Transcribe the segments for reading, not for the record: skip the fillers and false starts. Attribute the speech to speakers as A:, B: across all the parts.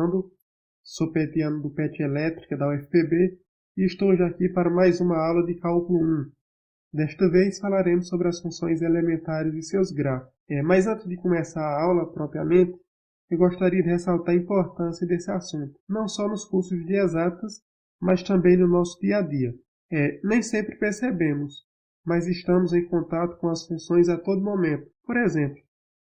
A: Fernando, sou petiano do PET Elétrica da UFPB e estou hoje aqui para mais uma aula de Cálculo 1. Desta vez falaremos sobre as funções elementares e seus gráficos. Mas antes de começar a aula propriamente, eu gostaria de ressaltar a importância desse assunto, não só nos cursos de exatas, mas também no nosso dia a dia. Nem sempre percebemos, mas estamos em contato com as funções a todo momento. Por exemplo,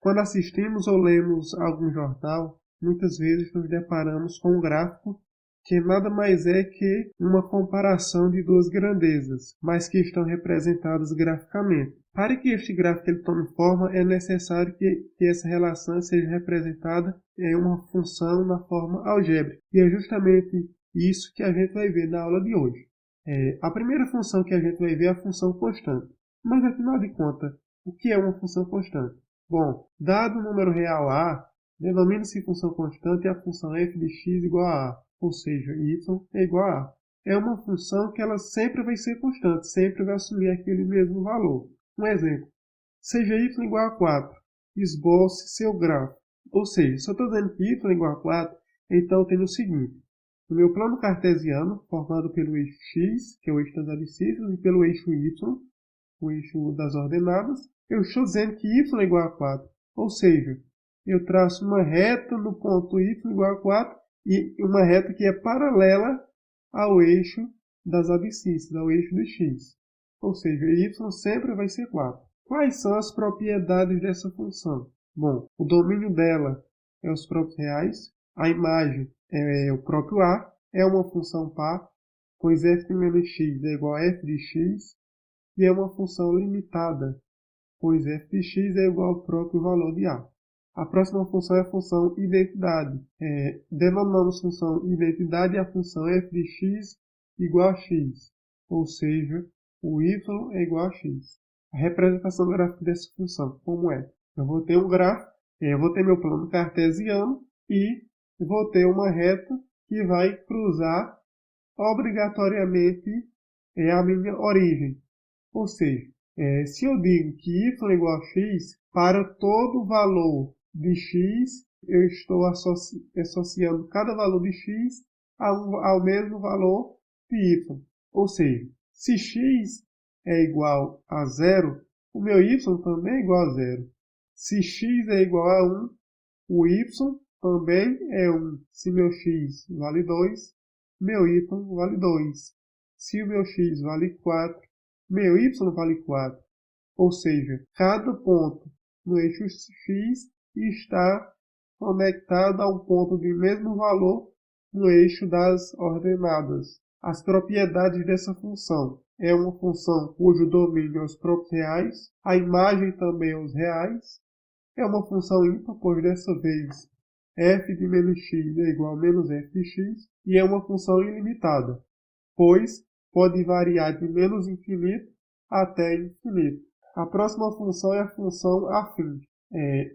A: quando assistimos ou lemos algum jornal, muitas vezes nos deparamos com um gráfico que nada mais é que uma comparação de duas grandezas, mas que estão representadas graficamente. Para que este gráfico tome forma, é necessário que essa relação seja representada em uma função na forma algébrica. E é justamente isso que a gente vai ver na aula de hoje. A primeira função que a gente vai ver é a função constante. Mas, afinal de contas, o que é uma função constante? Bom, dado o número real a, denomina-se função constante a função f de x igual a a, ou seja, y é igual a a. É uma função que ela sempre vai ser constante, sempre vai assumir aquele mesmo valor. Um exemplo, seja y igual a 4, esboce seu gráfico. Ou seja, se eu estou dizendo que y é igual a 4, então eu tenho o seguinte. No meu plano cartesiano, formado pelo eixo x, que é o eixo das abscissas, e pelo eixo y, o eixo das ordenadas, eu estou dizendo que y é igual a 4. Ou seja, eu traço uma reta no ponto y igual a 4 e uma reta que é paralela ao eixo das abscissas, ao eixo do x. Ou seja, y sempre vai ser 4. Quais são as propriedades dessa função? Bom, o domínio dela é os próprios reais, a imagem é o próprio a, é uma função par, pois f menos x é igual a f de x, e é uma função limitada, pois f de x é igual ao próprio valor de a. A próxima função é a função identidade. Denominamos função identidade a função f de x igual a x, ou seja, o y é igual a x. A representação gráfica dessa função, como é? Eu vou ter um gráfico, eu vou ter meu plano cartesiano e vou ter uma reta que vai cruzar obrigatoriamente a minha origem. Ou seja, se eu digo que y é igual a x, para todo valor de x, eu estou associando cada valor de x ao mesmo valor de y. Ou seja, se x é igual a 0, o meu y também é igual a 0. Se x é igual a 1, o y também é 1. Se meu x vale 2, meu y vale 2. Se o meu x vale 4, meu y vale 4. Ou seja, cada ponto no eixo x está conectado a um ponto de mesmo valor no eixo das ordenadas. As propriedades dessa função. É uma função cujo domínio é os próprios reais, a imagem também é os reais. É uma função ímpar, pois dessa vez f de menos x é igual a menos f de x. E é uma função ilimitada, pois pode variar de menos infinito até infinito. A próxima função é a função afim.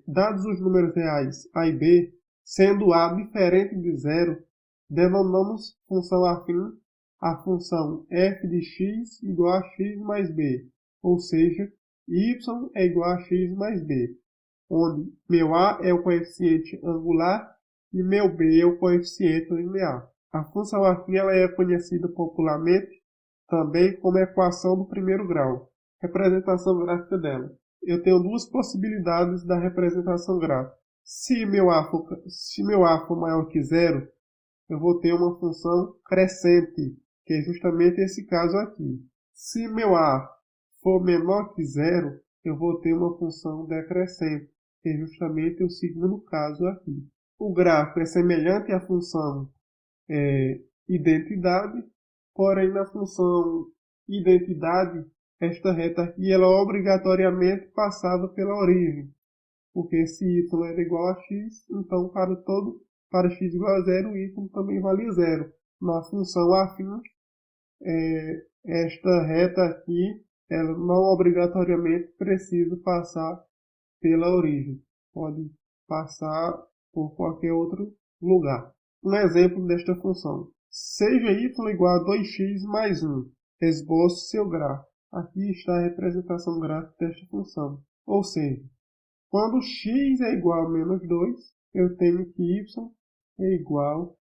A: Dados os números reais a e b, sendo a diferente de zero, denominamos função afim a função f de x igual a x mais b, ou seja, y é igual a x mais b, onde meu a é o coeficiente angular e meu b é o coeficiente linear. A função afim ela é conhecida popularmente também como equação do primeiro grau. Representação gráfica dela. Eu tenho duas possibilidades da representação gráfica. Se meu a for maior que zero, eu vou ter uma função crescente, que é justamente esse caso aqui. Se meu a for menor que zero, eu vou ter uma função decrescente, que é justamente o segundo caso aqui. O gráfico é semelhante à função identidade, porém na função identidade, esta reta aqui ela obrigatoriamente passava pela origem, porque se y era igual a x, então para x igual a zero, y também valia zero. Na função afim, esta reta aqui ela não obrigatoriamente precisa passar pela origem, pode passar por qualquer outro lugar. Um exemplo desta função. Seja y igual a 2x mais 1. Esboço seu gráfico. Aqui está a representação gráfica desta função. Ou seja, quando x é igual a menos 2, eu tenho que y é igual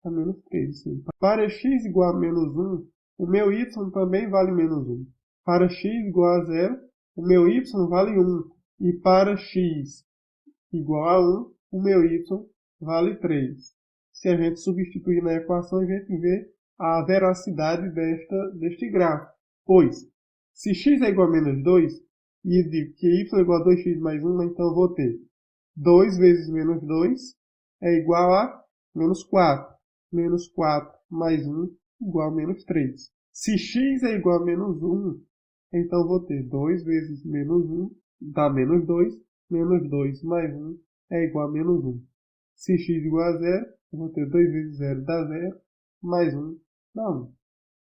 A: a menos 3. Assim. Para x igual a menos 1, o meu y também vale menos 1. Para x igual a 0, o meu y vale 1. E para x igual a 1, o meu y vale 3. Se a gente substituir na equação, a gente vê a veracidade deste gráfico. Pois, se x é igual a menos 2, e digo que y é igual a 2x mais 1, então eu vou ter 2 vezes menos 2 é igual a menos 4. Menos 4 mais 1 igual a menos 3. Se x é igual a menos 1, então eu vou ter 2 vezes menos 1 dá menos 2. Menos 2 mais 1 é igual a menos 1. Se x igual a 0, eu vou ter 2 vezes 0 dá 0, mais 1 dá 1.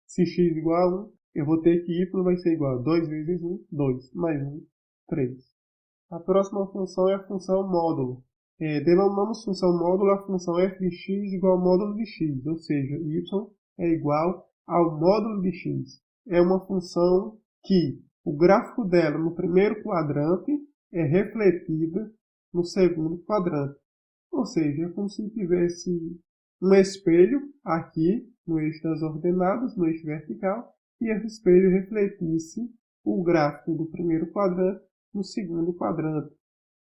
A: Se x igual a 1, eu vou ter que y vai ser igual a 2 vezes 1, 2, mais 1, 3. A próxima função é a função módulo. Denominamos função módulo a função f de x igual ao módulo de x, ou seja, y é igual ao módulo de x. É uma função que o gráfico dela no primeiro quadrante é refletida no segundo quadrante. Ou seja, é como se tivesse um espelho aqui no eixo das ordenadas, no eixo vertical, e esse espelho refletisse o gráfico do primeiro quadrante no segundo quadrante,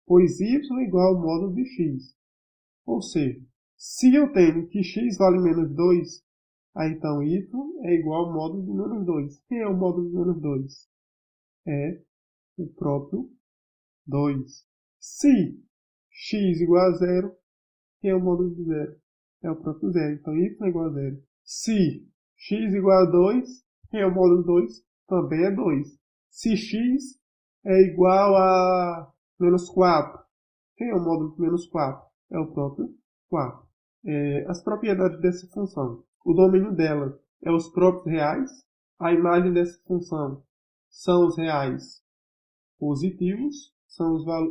A: pois y é igual ao módulo de x. Ou seja, se eu tenho que x vale menos 2, aí então y é igual ao módulo de menos 2. Quem é o módulo de menos 2? É o próprio 2. Se x igual a 0, quem é o módulo de 0? É o próprio 0. Então y é igual a 0. Se x igual a 2, quem é o módulo 2? Também é 2. Se x é igual a menos 4, quem é o módulo de menos 4? É o próprio 4. As propriedades dessa função. O domínio dela é os próprios reais. A imagem dessa função são os reais positivos,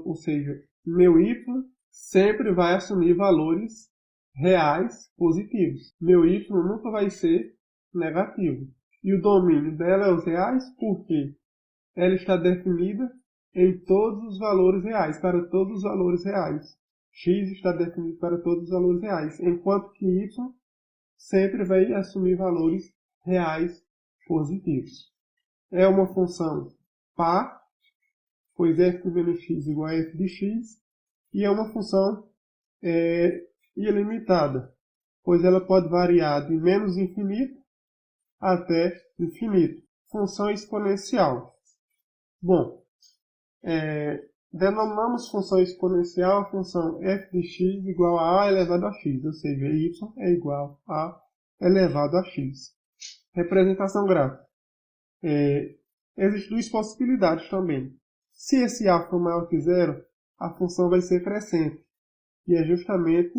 A: ou seja, meu y sempre vai assumir valores reais positivos. Meu y nunca vai ser negativo. E o domínio dela é os reais porque ela está definida em todos os valores reais, para todos os valores reais. X está definido para todos os valores reais, enquanto que y sempre vai assumir valores reais positivos. É uma função par, pois f menos x igual a f de x, e é uma função ilimitada, pois ela pode variar de menos infinito até infinito. Função exponencial. Bom, denominamos função exponencial a função f de x igual a elevado a x, ou seja, y é igual a elevado a x. Representação gráfica. Existem duas possibilidades também. Se esse a for maior que zero, a função vai ser crescente. E é justamente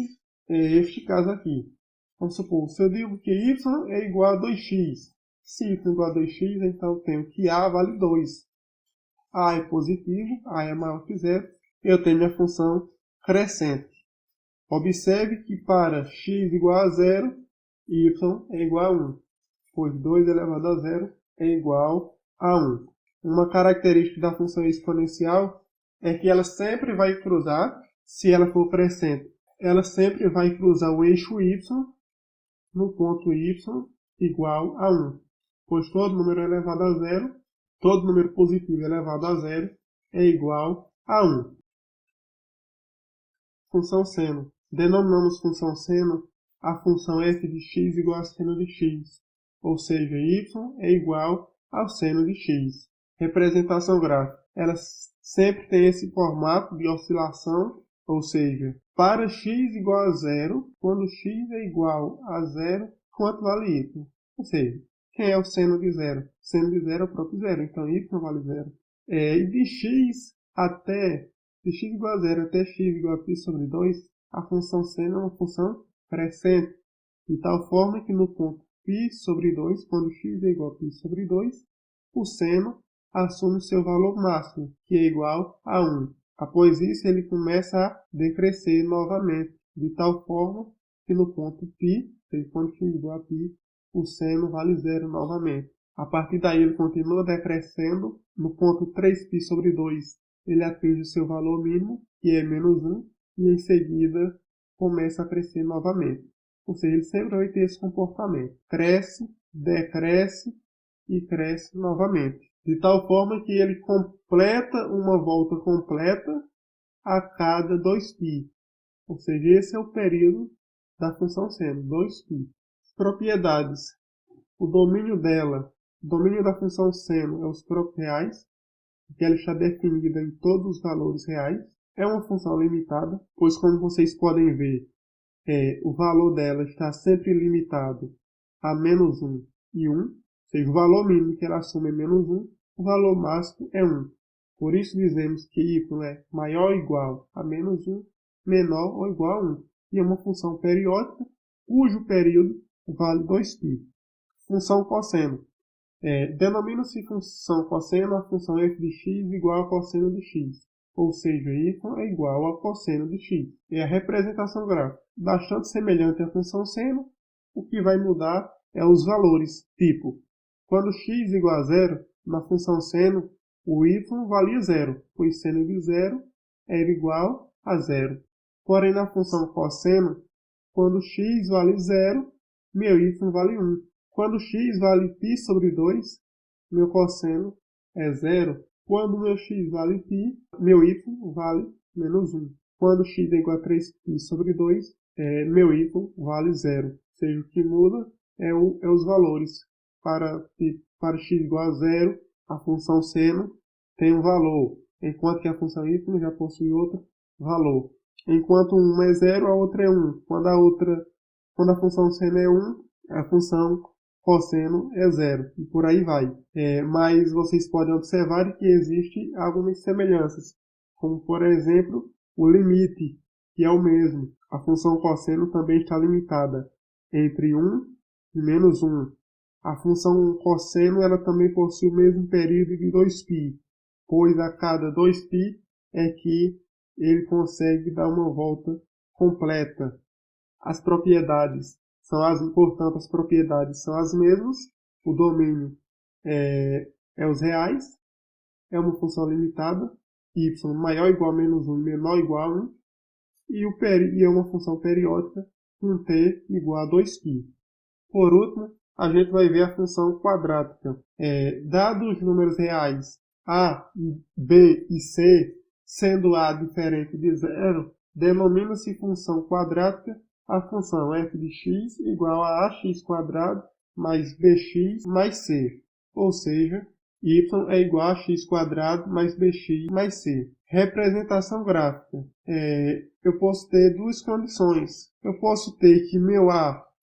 A: este caso aqui. Vamos supor, se eu digo que y é igual a 2x. Se y é igual a 2x, então eu tenho que a vale 2. A é positivo, a é maior que zero. Eu tenho a função crescente. Observe que para x igual a zero, y é igual a 1. Pois 2 elevado a zero é igual a 1. Uma característica da função exponencial é que ela sempre vai cruzar, se ela for crescente, ela sempre vai cruzar o eixo y no ponto y igual a 1. Pois todo número elevado a zero, todo número positivo elevado a zero é igual a 1. Função seno. Denominamos função seno a função f de x igual a seno de x, ou seja, y é igual ao seno de x. Representação gráfica. Ela sempre tem esse formato de oscilação, ou seja, para x igual a zero, quando x é igual a zero, quanto vale y? Ou seja, quem é o seno de zero? O seno de zero é o próprio zero, então y vale zero. E de x igual a zero até x igual a π sobre 2, a função seno é uma função crescente, de tal forma que no ponto π sobre 2, quando x é igual a π sobre 2, o seno assume seu valor máximo, que é igual a 1. Após isso, ele começa a decrescer novamente, de tal forma que no ponto π, quando x é igual a π, o seno vale zero novamente. A partir daí, ele continua decrescendo. No ponto 3π sobre 2, ele atinge o seu valor mínimo, que é menos 1, e em seguida começa a crescer novamente. Ou seja, ele sempre vai ter esse comportamento. Cresce, decresce e cresce novamente. De tal forma que ele completa uma volta completa a cada 2π. Ou seja, esse é o período da função seno, 2π. Propriedades. O domínio dela, o domínio da função seno é os próprios reais, porque ela está definida em todos os valores reais. É uma função limitada, pois como vocês podem ver, o valor dela está sempre limitado a -1 e 1, ou seja, o valor mínimo que ela assume é -1, o valor máximo é 1. Por isso dizemos que y é maior ou igual a -1, menor ou igual a 1. E é uma função periódica, cujo período vale 2π. Função cosseno. Denomina-se função cosseno a função f de x igual a cosseno de x. Ou seja, y é igual a cosseno de x. É a representação gráfica. Bastante semelhante à função seno, o que vai mudar é os valores. Tipo, quando x igual a 0, na função seno, o y valia 0, pois seno de 0 era igual a 0. Porém, na função cosseno, quando x vale 0, meu y vale 1. Quando x vale π sobre 2, meu cosseno é 0. Quando meu x vale π, meu y vale -1. Quando x é igual a 3π sobre 2, meu y vale 0. Ou seja, o que muda é os valores. Para x igual a 0, a função seno tem um valor, enquanto que a função y já possui outro valor. Enquanto uma é 0, a outra é 1. Quando a função seno é 1, a função cosseno é 0. E por aí vai. Mas vocês podem observar que existem algumas semelhanças. Como, por exemplo, o limite, que é o mesmo. A função cosseno também está limitada entre 1 e -1. A função cosseno ela também possui o mesmo período de 2π, pois a cada 2π é que ele consegue dar uma volta completa. As propriedades portanto, as propriedades são as mesmas. O domínio é os reais, é uma função limitada, y maior ou igual a -1 e menor ou igual a 1, e é uma função periódica com t igual a 2π. Por último, a gente vai ver a função quadrática. Dados os números reais a, b e c, sendo a diferente de 0, denomina-se função quadrática a função f de x igual a ax² mais bx mais c. Ou seja, y é igual a x² mais bx mais c. Representação gráfica. Eu posso ter duas condições. Eu posso ter que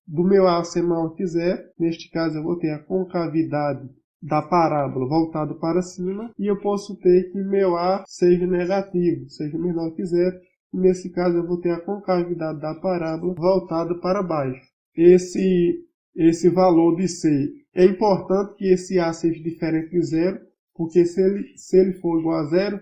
A: do meu A ser maior que 0, neste caso eu vou ter a concavidade da parábola voltada para cima, e eu posso ter que meu A seja negativo, seja menor que 0, e nesse caso eu vou ter a concavidade da parábola voltada para baixo. Esse valor de C, é importante que esse A seja diferente de 0, porque se ele for igual a 0,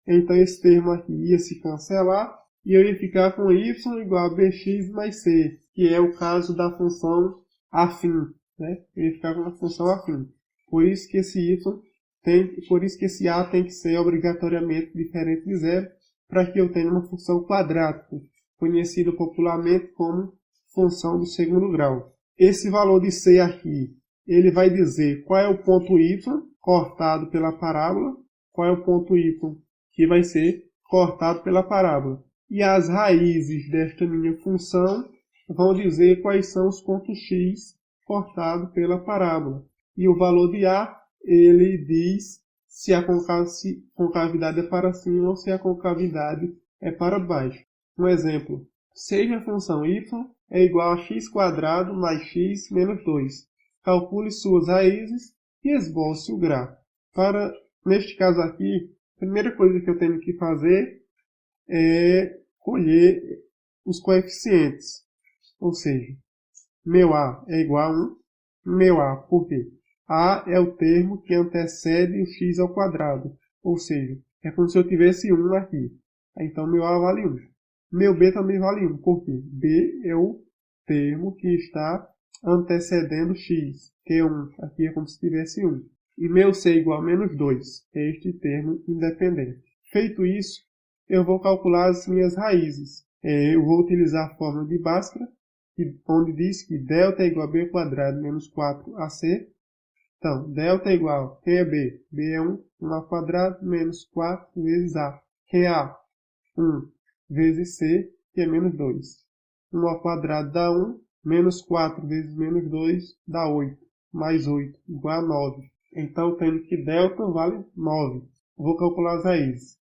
A: então esse termo aqui ia se cancelar, e eu ia ficar com y igual a bx mais c, que é o caso da função afim, né? Eu ia ficar com a função afim. Por isso que esse a tem que ser obrigatoriamente diferente de 0, para que eu tenha uma função quadrática, conhecida popularmente como função do segundo grau. Esse valor de c aqui, ele vai dizer qual é o ponto y cortado pela parábola, qual é o ponto y que vai ser cortado pela parábola. E as raízes desta minha função vão dizer quais são os pontos x cortados pela parábola. E o valor de A, ele diz se a concavidade é para cima ou se a concavidade é para baixo. Um exemplo, seja a função y é igual a x² mais x menos 2. Calcule suas raízes e esboce o gráfico. Neste caso aqui, a primeira coisa que eu tenho que fazer é colher os coeficientes. Ou seja, meu A é igual a 1. Meu A, por quê? A é o termo que antecede o x ao quadrado. Ou seja, é como se eu tivesse 1 aqui. Então, meu A vale 1. Meu B também vale 1. Por quê? B é o termo que está antecedendo x, que é 1. Aqui é como se tivesse 1. E meu C é igual a menos 2. É este termo independente. Feito isso, eu vou calcular as minhas raízes. Eu vou utilizar a fórmula de Bhaskara, onde diz que delta é igual a b ao quadrado menos 4ac. Então, delta é igual, quem é b? B é 1, 1 ao quadrado menos 4 vezes a. Quem é a? 1 vezes c, que é menos 2. 1 ao quadrado dá 1, menos 4 vezes menos 2 dá 8, mais 8 igual a 9. Então, tendo que delta vale 9. Vou calcular as raízes.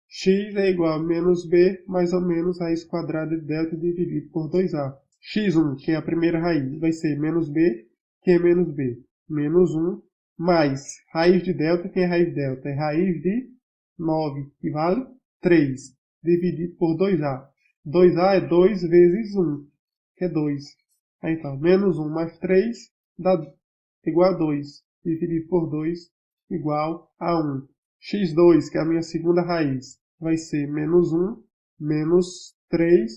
A: X é igual a menos b mais ou menos raiz quadrada de delta dividido por 2a. x1, que é a primeira raiz, vai ser menos b, que é menos b. Menos 1, mais raiz de delta, que é raiz de delta? É raiz de 9, que vale 3, dividido por 2a. 2a é 2 vezes 1, que é 2. Então, menos 1 mais 3 dá igual a 2, dividido por 2 igual a 1. x2, que é a minha segunda raiz, vai ser menos 1 menos 3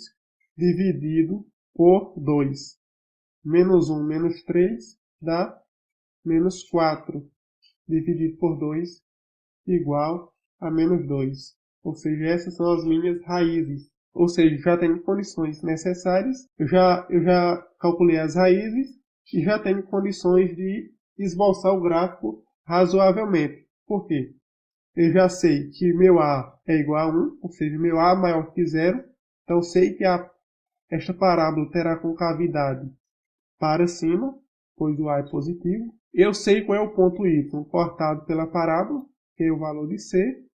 A: dividido por 2. Menos 1 menos 3 dá menos 4 dividido por 2 igual a menos 2. Ou seja, essas são as minhas raízes. Ou seja, já tenho condições necessárias, eu já calculei as raízes e já tenho condições de esboçar o gráfico razoavelmente. Por quê? Eu já sei que meu A é igual a 1, ou seja, meu A é maior que 0. Então, eu sei que esta parábola terá concavidade para cima, pois o A é positivo. Eu sei qual é o ponto Y cortado pela parábola, que é o valor de C,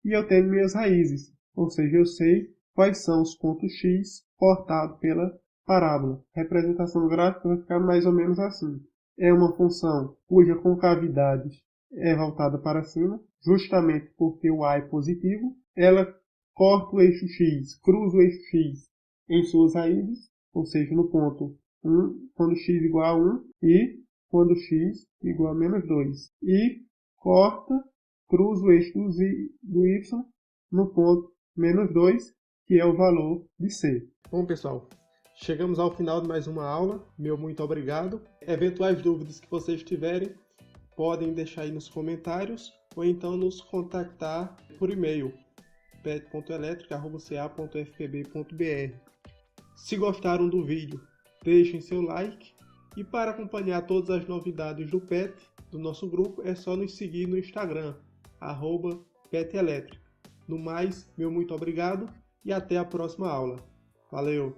A: e eu tenho minhas raízes, ou seja, eu sei quais são os pontos X cortados pela parábola. A representação gráfica vai ficar mais ou menos assim. É uma função cuja concavidade é voltada para cima, justamente porque o A é positivo. Ela corta o eixo X, cruza o eixo X em suas raízes, ou seja, no ponto 1, quando x igual a 1 e quando x igual a menos 2. E corta, cruza o eixo do y no ponto menos 2, que é o valor de C. Bom, pessoal, chegamos ao final de mais uma aula. Meu muito obrigado. Eventuais dúvidas que vocês tiverem, podem deixar aí nos comentários ou então nos contactar por e-mail pet.electrica@ca.fpb.br. Se gostaram do vídeo, deixem seu like e para acompanhar todas as novidades do PET, do nosso grupo, é só nos seguir no Instagram, @PetElétrica. No mais, meu muito obrigado e até a próxima aula. Valeu!